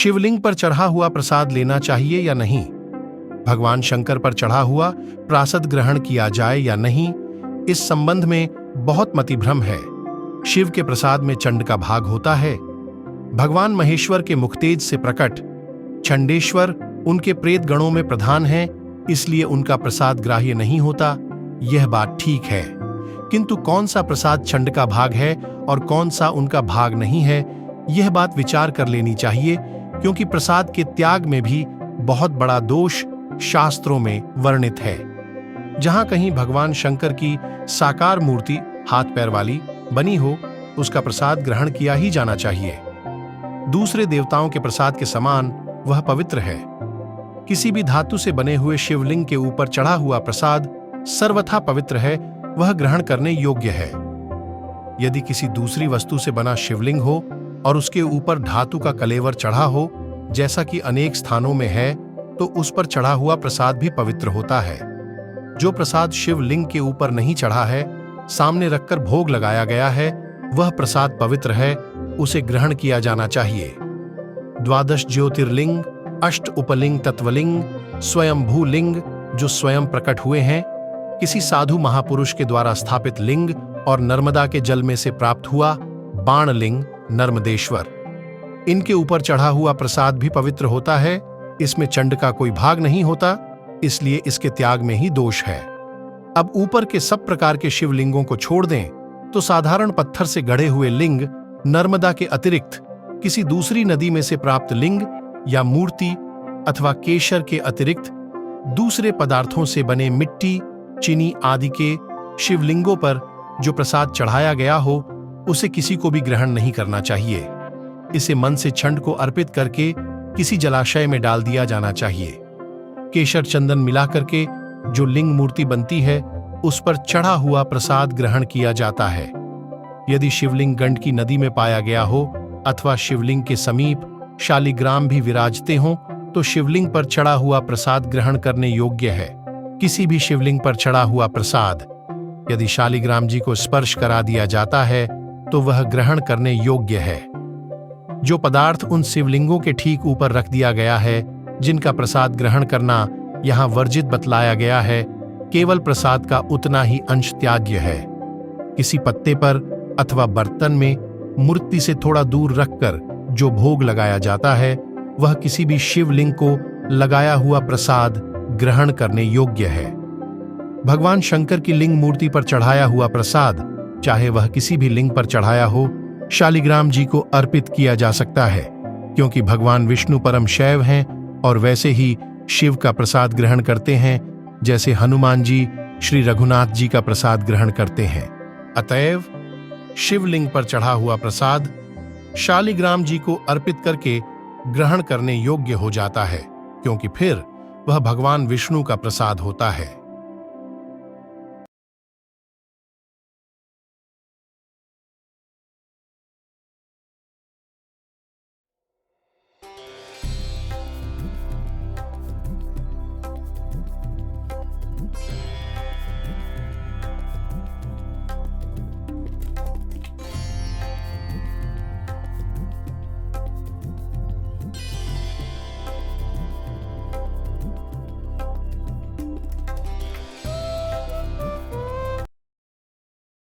शिवलिंग पर चढ़ा हुआ प्रसाद लेना चाहिए या नहीं? भगवान शंकर पर चढ़ा हुआ प्रसाद ग्रहण किया जाए या नहीं, इस संबंध में बहुत मतिभ्रम है। शिव के प्रसाद में चंड का भाग होता है। भगवान महेश्वर के मुखतेज से प्रकट चंडेश्वर उनके प्रेत गणों में प्रधान हैं, इसलिए उनका प्रसाद ग्राह्य नहीं होता। यह बात ठीक है, किंतु कौन सा प्रसाद चंड का भाग है और कौन सा उनका भाग नहीं है, यह बात विचार कर लेनी चाहिए, क्योंकि प्रसाद के त्याग में भी बहुत बड़ा दोष शास्त्रों में वर्णित है। जहां कहीं भगवान शंकर की साकार मूर्ति हाथ पैर वाली बनी हो, उसका प्रसाद ग्रहण किया ही जाना चाहिए। दूसरे देवताओं के प्रसाद के समान वह पवित्र है। किसी भी धातु से बने हुए शिवलिंग के ऊपर चढ़ा हुआ प्रसाद सर्वथा पवित्र है, वह ग्रहण करने योग्य है। यदि किसी दूसरी वस्तु से बना शिवलिंग हो और उसके ऊपर धातु का कलेवर चढ़ा हो, जैसा कि अनेक स्थानों में है, तो उस पर चढ़ा हुआ प्रसाद भी पवित्र होता है। जो प्रसाद शिवलिंग के ऊपर नहीं चढ़ा है, सामने रखकर भोग लगाया गया है, वह प्रसाद पवित्र है, उसे ग्रहण किया जाना चाहिए। द्वादश ज्योतिर्लिंग, अष्ट उपलिंग, तत्वलिंग, स्वयंभू लिंग जो स्वयं प्रकट हुए हैं, किसी साधु महापुरुष के द्वारा स्थापित लिंग और नर्मदा के जल में से प्राप्त हुआ बाणलिंग नर्मदेश्वर, इनके ऊपर चढ़ा हुआ प्रसाद भी पवित्र होता है। इसमें चंड का कोई भाग नहीं होता, इसलिए इसके त्याग में ही दोष है। अब ऊपर के सब प्रकार के शिवलिंगों को छोड़ दें तो साधारण पत्थर से गढ़े हुए लिंग, नर्मदा के अतिरिक्त किसी दूसरी नदी में से प्राप्त लिंग या मूर्ति अथवा केशर के अतिरिक्त दूसरे पदार्थों से बने मिट्टी, चीनी आदि के शिवलिंगों पर जो प्रसाद चढ़ाया गया हो, उसे किसी को भी ग्रहण नहीं करना चाहिए। इसे मन से चंड को अर्पित करके किसी जलाशय में डाल दिया जाना चाहिए। केशर चंदन मिला करके जो लिंग मूर्ति बनती है, उस पर चढ़ा हुआ प्रसाद ग्रहण किया जाता है। यदि शिवलिंग गंडकी नदी में पाया गया हो अथवा शिवलिंग के समीप शालिग्राम भी विराजते हों, तो शिवलिंग पर चढ़ा हुआ प्रसाद ग्रहण करने योग्य है। किसी भी शिवलिंग पर चढ़ा हुआ प्रसाद यदि शालिग्राम जी को स्पर्श करा दिया जाता है, तो वह ग्रहण करने योग्य है। जो पदार्थ उन शिवलिंगों के ठीक ऊपर रख दिया गया है, जिनका प्रसाद ग्रहण करना यहाँ वर्जित बतलाया गया है, केवल प्रसाद का उतना ही अंश त्याज्य है। किसी पत्ते पर अथवा बर्तन में मूर्ति से थोड़ा दूर रखकर जो भोग लगाया जाता है, वह किसी भी शिवलिंग को लगाया हुआ प्रसाद ग्रहण करने योग्य है। भगवान शंकर की लिंग मूर्ति पर चढ़ाया हुआ प्रसाद, चाहे वह किसी भी लिंग पर चढ़ाया हो, शालिग्राम जी को अर्पित किया जा सकता है, क्योंकि भगवान विष्णु परम शैव हैं और वैसे ही शिव का प्रसाद ग्रहण करते हैं, जैसे हनुमान जी श्री रघुनाथ जी का प्रसाद ग्रहण करते हैं। अतएव शिवलिंग पर चढ़ा हुआ प्रसाद शालिग्राम जी को अर्पित करके ग्रहण करने योग्य हो जाता है, क्योंकि फिर वह भगवान विष्णु का प्रसाद होता है।